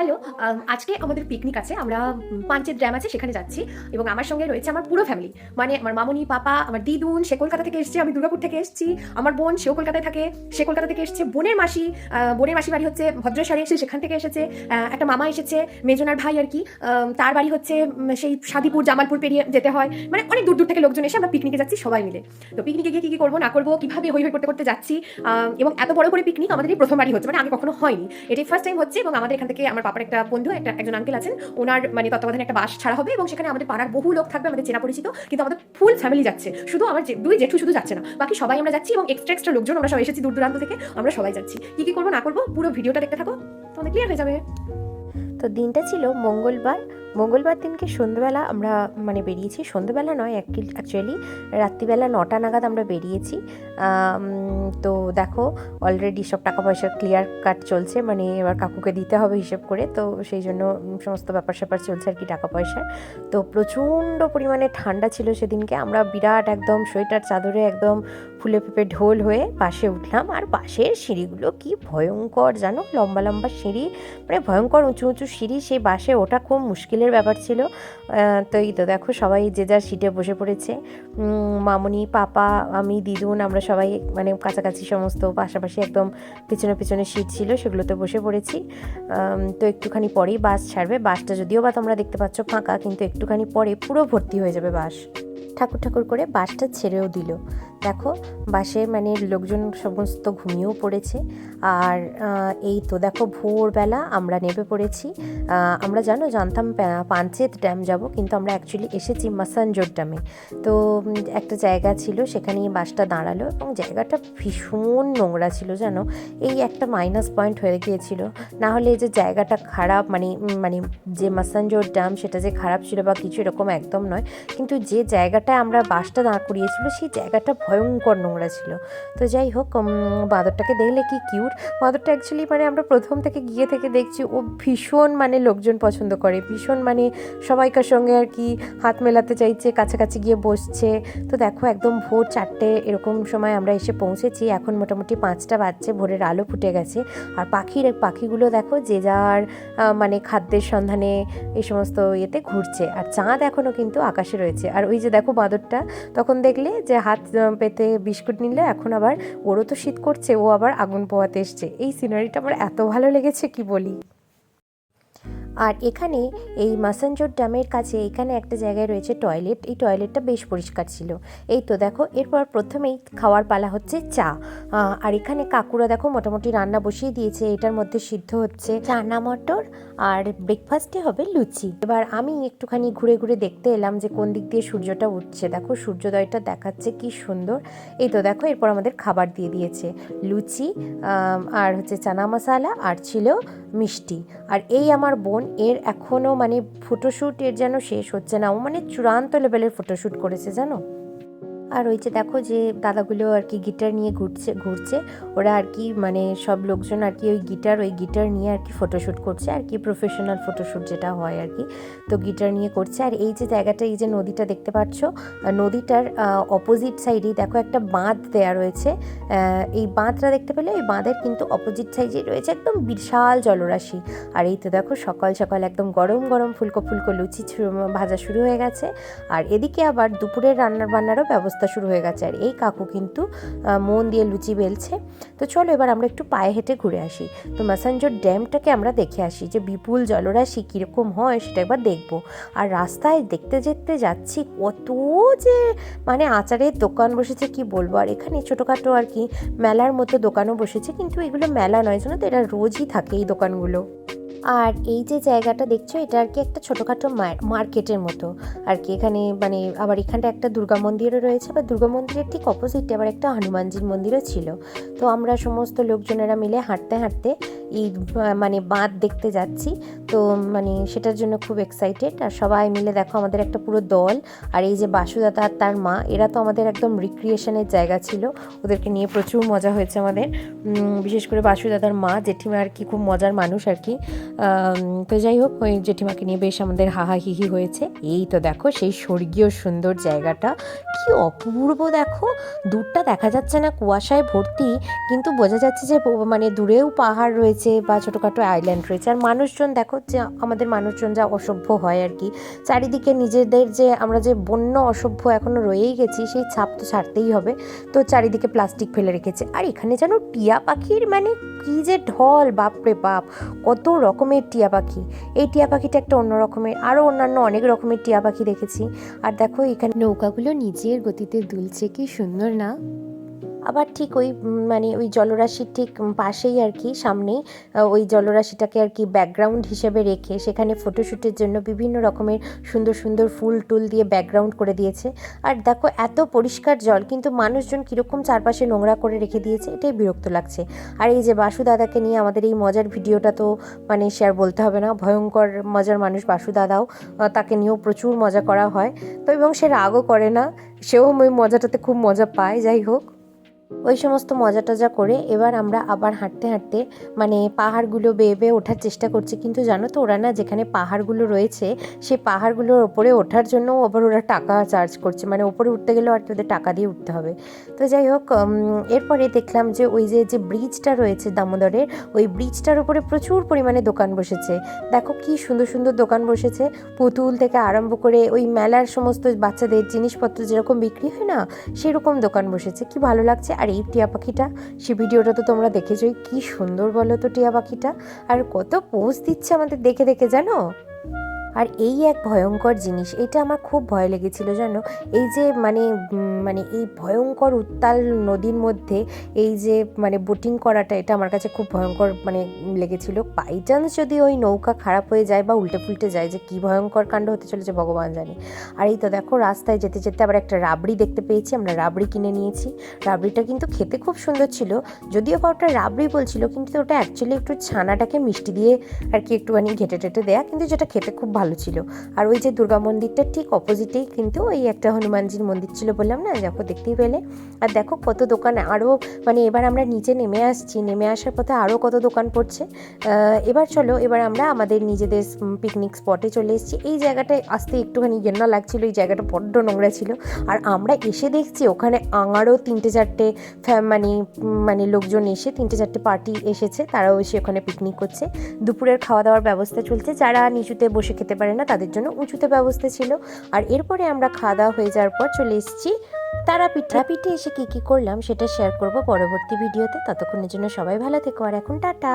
Hello, আজকে আমাদের picnic আছে। আমরা পাঞ্চেত ড্যাম আছে সেখানে যাচ্ছি এবং আমার সঙ্গে রয়েছে আমার পুরো ফ্যামিলি। মানে আমার মামুনি, পাপা, আমার দিদুন সে কলকাতা থেকে এসছে, আমি দুর্গাপুর থেকে এসেছি। আমার বোন সেও কলকাতায় থাকে, সে কলকাতা থেকে এসছে। বোনের মাসি বাড়ি হচ্ছে ভদ্রেশ্বরে, সে সেখান থেকে এসেছে। একটা মামা এসেছে, মেজনার ভাই আর কি, তার বাড়ি হচ্ছে সেই সাদিপুর জামালপুর পেরিয়ে যেতে হয়। মানে অনেক দূর দূর থেকে লোকজন এসে আমরা পিকনিকে যাচ্ছি সবাই মিলে। তো পিকনিকে গিয়ে কী করবো না করবো, কীভাবে হই হই করতে করতে যাচ্ছি। এবং এত বড় করে পিকনিক আমাদের এই প্রথমবারই হচ্ছে, মানে আগে কখনো হয়নি, এটাই ফার্স্ট টাইম হচ্ছে। এবং আমাদের এখান থেকে আমার পাপার একটা বন্ধু, একজন আঙ্কেল আছেন, ওনার মানে তত্ত্বাবধানে একটা বাস ছাড়া হবে এবং সেখানে আমাদের পাড়ার বহু লোক থাকবে, আমাদের চেনা পরিচিত। কিন্তু আমাদের ফুল ফ্যামিলি যাচ্ছে, শুধু আমার দুই জেঠু শুধু যাচ্ছে না, বাকি সবাই আমরা যাচ্ছি এবং এক্সট্রা লোকজন আমরা সবাই এসেছি দূর দূরান্ত থেকে। আমরা সবাই যাচ্ছি, কি করবো না করবো পুরো ভিডিওটা দেখতে থাকো, তোমাদের ক্লিয়ার হয়ে যাবে। তো দিনটা ছিল মঙ্গলবার দিনকে সন্ধ্যেবেলা আমরা মানে বেরিয়েছি। সন্ধ্যেবেলা নয়, অ্যাকচুয়ালি রাত্রিবেলা 9টা নাগাদ আমরা বেরিয়েছি। তো দেখো অলরেডি সব টাকা পয়সা ক্লিয়ার কাট চলছে, মানে এবার কাকুকে দিতে হবে হিসেব করে, তো সেই জন্য সমস্ত ব্যাপার স্যাপার চলছে আর কি টাকা পয়সার। তো প্রচণ্ড পরিমাণে ঠান্ডা ছিল সেদিনকে। আমরা বিরাট একদম সোয়েটার চাদরে একদম ফুলে ফেপে ঢোল হয়ে বাসে উঠলাম। আর বাসের সিঁড়িগুলো কি ভয়ঙ্কর জানো, লম্বা লম্বা সিঁড়ি, মানে ভয়ঙ্কর উঁচু উঁচু সিঁড়ি। সেই বাসে ওঠা খুব মুশকিলের ব্যাপার ছিল। তো এই তো দেখো সবাই যে যার সিটে বসে পড়েছে। মামুনি, পাপা, আমি, দিদুন, আমরা সবাই মানে কাছাকাছি সমস্ত পাশাপাশি একদম পিছনে পিছনে সিট ছিল, সেগুলোতে বসে পড়েছি। তো একটুখানি পরেই বাস ছাড়বে। বাসটা যদিও বা তোমরা দেখতে পাচ্ছ ফাঁকা, কিন্তু একটুখানি পরে পুরো ভর্তি হয়ে যাবে বাস। ঠাকুর ঠাকুর করে বাসটা ছেড়েও দিল। দেখো বাসে মানে লোকজন সমস্ত ঘুমিয়েও পড়েছে। আর এই তো দেখো ভোরবেলা আমরা নেমে পড়েছি। আমরা জানতাম পাঞ্চেত ড্যাম যাব, কিন্তু আমরা অ্যাকচুয়ালি এসেছি মাসানজোর ড্যামে। তো একটা জায়গা ছিল, সেখানেই বাসটা দাঁড়ালো এবং জায়গাটা ভীষণ নোংরা ছিল জানো। এই একটা মাইনাস পয়েন্ট হয়ে গিয়েছিল, না হলে এই যে জায়গাটা খারাপ মানে যে মাসানজোর ড্যাম সেটা যে খারাপ ছিল বা কিছু এরকম একদম নয়, কিন্তু যে জায়গাটায় আমরা বাসটা দাঁড় করিয়েছিল সেই জায়গাটা ভয়ঙ্কর নোংরা ছিল। তো যাই হোক, বাঁদরটাকে দেখলে কি কিউট বাঁদরটা। অ্যাকচুয়ালি মানে আমরা প্রথম থেকে গিয়ে থেকে দেখছি ও ভীষণ মানে লোকজন পছন্দ করে, ভীষণ মানে সবাইকার সঙ্গে আর কি হাত মেলাতে চাইছে, কাছাকাছি গিয়ে বসছে। তো দেখো একদম ভোর 4টে এরকম সময় আমরা এসে পৌঁছেছি। এখন মোটামুটি 5টা বাজছে, ভোরের আলো ফুটে গেছে। আর পাখিগুলো দেখো যে যার মানে খাদ্যের সন্ধানে এই সমস্ত ইয়েতে ঘুরছে। আর চাঁদ এখনও কিন্তু আকাশে রয়েছে। আর ওই যে দেখো বাঁদরটা, তখন দেখলে যে হাত পেতে বিস্কুট নিলে, এখন আবার ওরও তো শীত করছে, ও আবার আগুন পোহাতে এসছে। এই সিনারিটা আমার এত ভালো লেগেছে কি বলি। আর এখানে এই মাসানজোর ড্যামের কাছে এখানে একটা জায়গায় রয়েছে টয়লেট। এই টয়লেটটা বেশ পরিষ্কার ছিল। এই তো দেখো এরপর প্রথমেই খাওয়ার পালা হচ্ছে চা। আর এখানে কাকুরা দেখো মোটামুটি রান্না বসিয়ে দিয়েছে, এটার মধ্যে সিদ্ধ হচ্ছে চানা মটর, আর ব্রেকফাস্টে হবে লুচি। এবার আমি একটুখানি ঘুরে ঘুরে দেখতে এলাম যে কোন দিক দিয়ে সূর্যটা উঠছে। দেখো সূর্যোদয়টা দেখাচ্ছে কি সুন্দর। এই তো দেখো এরপর আমাদের খাবার দিয়ে দিয়েছে, লুচি আর হচ্ছে চানা মশালা, আর ছিল মিষ্টি। আর এই আমার বোন, এর এখনও মানে ফটোশ্যুট এর যেন শেষ হচ্ছে না, ও মানে চূড়ান্ত লেভেলের ফটোশ্যুট করেছে জানো। আর ওই যে দেখো যে দাদাগুলো আর কি গিটার নিয়ে ঘুরছে ওরা আর কি, মানে সব লোকজন আর কি ওই গিটার নিয়ে আর কি ফটোশ্যুট করছে আর কি, প্রফেশনাল ফটোশ্যুট যেটা হয় আর কি। তো গিটার নিয়ে করছে। আর এই যে জায়গাটা, এই যে নদীটা দেখতে পাচ্ছ, নদীটার অপোজিট সাইডেই দেখো একটা বাঁধ দেয়া রয়েছে। এই বাঁধটা দেখতে পেলে, এই বাঁধের কিন্তু অপোজিট সাইডে রয়েছে একদম বিশাল জলরাশি। আর এই তো দেখো সকাল সকাল একদম গরম গরম ফুলকো লুচি ভাজা শুরু হয়ে গেছে। আর এদিকে আবার দুপুরের বান্নারও ব্যবস্থা শুরু হয়ে গেছে। আর এই কাকু কিন্তু মন দিয়ে লুচি বেলছে। তো চলো এবার আমরা একটু পায়ে হেঁটে ঘুরে আসি। তো মাসানজোর ড্যামটাকে আমরা দেখে আসি, যে বিপুল জলরাশি কীরকম হয় সেটা একবার দেখবো। আর রাস্তায় দেখতে যাচ্ছি কত যে মানে আচারের দোকান বসেছে কি বলবো। আর এখানে ছোটোখাটো আর কি মেলার মতো দোকানও বসেছে, কিন্তু এগুলো মেলা নয় জানো তো, এটা রোজই থাকে এই দোকানগুলো। আর এই যে জায়গাটা দেখছো, এটা আর কি একটা ছোটোখাটো মার্কেটের মতো আর কি। এখানে মানে আবার এখানটা একটা দুর্গা মন্দিরও রয়েছে, বা দুর্গা মন্দিরের ঠিক অপোজিটে আবার একটা হনুমানজির মন্দিরও ছিল। তো আমরা সমস্ত লোকজনেরা মিলে হাঁটতে হাঁটতে এই মানে বাঁধ দেখতে যাচ্ছি। তো মানে সেটার জন্য খুব এক্সাইটেড। আর সবাই মিলে দেখো আমাদের একটা পুরো দল। আর এই যে বাসুদাদা আর তার মা, এরা তো আমাদের একদম রিক্রিয়েশনের জায়গা ছিল, ওদেরকে নিয়ে প্রচুর মজা হয়েছে আমাদের। বিশেষ করে বাসুদাদার মা, জেঠিমা আর কি খুব মজার মানুষ আর কি। তো যাই হোক, ওই জেঠিমাকে নিয়ে বেশ আমাদের হাহাহিহি হয়েছে। এই তো দেখো সেই স্বর্গীয় সুন্দর জায়গাটা, কি অপূর্ব দেখো। দূরটা দেখা যাচ্ছে না, কুয়াশায় ভর্তি, কিন্তু বোঝা যাচ্ছে যে মানে দূরেও পাহাড় রয়েছে। রয়েছে বা ছোটোখাটো আইল্যান্ড রয়েছে। আর মানুষজন দেখো যে আমাদের মানুষজন যা অসভ্য হয় আর কি, চারিদিকে নিজেদের যে আমরা যে বন্য অসভ্য এখনও রয়েই গেছি সেই ছাপ তো ছাড়তেই হবে। তো চারিদিকে প্লাস্টিক ফেলে রেখেছে। আর এখানে যেন টিয়া পাখির মানে কী যে ঢল, বাপরে বাপ, কত রকমের টিয়া পাখি। এই টিয়া পাখিটা একটা অন্য রকমের, আরও অন্যান্য অনেক রকমের টিয়া পাখি দেখেছি। আর দেখো এখানে নৌকাগুলো নিজের গতিতে দুলছে, কি সুন্দর না। আবার ঠিক ওই মানে ওই জলরাশির ঠিক পাশেই আর কি সামনেই ওই জলরাশিটাকে আর কি ব্যাকগ্রাউন্ড হিসেবে রেখে সেখানে ফটোশ্যুটের জন্য বিভিন্ন রকমের সুন্দর সুন্দর ফুল টুল দিয়ে ব্যাকগ্রাউন্ড করে দিয়েছে। আর দেখো এত পরিষ্কার জল, কিন্তু মানুষজন কীরকম চারপাশে নোংরা করে রেখে দিয়েছে, এটাই বিরক্ত লাগছে। আর এই যে বাসু দাদাকে নিয়ে আমাদের এই মজার ভিডিওটা তো মানে সে আর বলতে হবে না, ভয়ঙ্কর মজার মানুষ বাসু দাদাও, তাকে নিয়েও প্রচুর মজা করা হয়। তো এবং সে রাগও করে না, সেও ওই মজাটাতে খুব মজা পায়। যাই হোক, ওই সমস্ত মজা টজা করে এবার আমরা আবার হাঁটতে হাঁটতে মানে পাহাড়গুলো বেয়ে বেয়ে ওঠার চেষ্টা করছি। কিন্তু জানো তো, ওরা না যেখানে পাহাড়গুলো রয়েছে সেই পাহাড়গুলোর ওপরে ওঠার জন্য আবার ওরা টাকা চার্জ করছে, মানে ওপরে উঠতে গেলেও আর কি ওদের টাকা দিয়ে উঠতে হবে। তো যাই হোক, এরপরে দেখলাম যে ওই যে ব্রিজটা রয়েছে দামোদরের, ওই ব্রিজটার উপরে প্রচুর পরিমাণে দোকান বসেছে। দেখো কি সুন্দর সুন্দর দোকান বসেছে, পুতুল থেকে আরম্ভ করে ওই মেলার সমস্ত বাচ্চাদের জিনিসপত্র যেরকম বিক্রি হয় না, সেরকম দোকান বসেছে। কি ভালো লাগছে। আর এই টিয়া পাখিটা, সে ভিডিওটা তো তোমরা দেখেছোই, কি সুন্দর বলো তো টিয়া পাখিটা, আর কত পোজ দিচ্ছে আমাদের দেখে দেখে জানো। আর এই এক ভয়ঙ্কর জিনিস, এটা আমার খুব ভয় লেগেছিল জানো। এই যে মানে এই ভয়ঙ্কর উত্তাল নদীর মধ্যে এই যে মানে বোটিং করাটা, এটা আমার কাছে খুব ভয়ঙ্কর মানে লেগেছিল। বাই চান্স যদি ওই নৌকা খারাপ হয়ে যায় বা উল্টে ফুলটে যায়, যে কী ভয়ঙ্কর কাণ্ড হতে চলেছে ভগবান জানে। আর এই তো দেখো রাস্তায় যেতে যেতে আবার একটা রাবড়ি দেখতে পেয়েছি, আমরা রাবড়ি কিনে নিয়েছি। রাবড়িটা কিন্তু খেতে খুব সুন্দর ছিল, যদিও বা ওটা রাবড়ি বলছিল, কিন্তু ওটা অ্যাকচুয়ালি একটু ছানাটাকে মিষ্টি দিয়ে আর কি একটুখানি ঘেটে টেটে দেয়া, কিন্তু যেটা খেতে খুব ভালো ছিল। আর ওই যে দুর্গা মন্দিরটার ঠিক অপোজিটেই কিন্তু ওই একটা হনুমানজির মন্দির ছিল, বললাম না, দেখো দেখতেই পেলে। আর দেখো কত দোকান আরও, মানে এবার আমরা নিচে নেমে আসছি, নেমে আসার পথে আরও কত দোকান পড়ছে। এবার চলো, এবার আমরা আমাদের নিজেদের পিকনিক স্পটে চলে এসেছি। এই জায়গাটায় আসতে একটুখানি ঘেন্না লাগছিল, এই জায়গাটা বড্ড নোংরা ছিল। আর আমরা এসে দেখছি ওখানে আরও 3-4টে মানে লোকজন এসে 3-4টে পার্টি এসেছে, তারাও এসে ওখানে পিকনিক করছে। দুপুরের খাওয়া দাওয়ার ব্যবস্থা চলছে, যারা নিচুতে বসে খেতে পারে না তাদের জন্য উঁচুতে ব্যবস্থা ছিল। আর এরপরে আমরা খাওয়া দাওয়া হয়ে যাওয়ার পর চলে এসেছি তারাপীঠে এসে কী কী করলাম সেটা শেয়ার করব পরবর্তী ভিডিওতে। ততক্ষণের জন্য সবাই ভালো থেকো, আর এখন টাটা।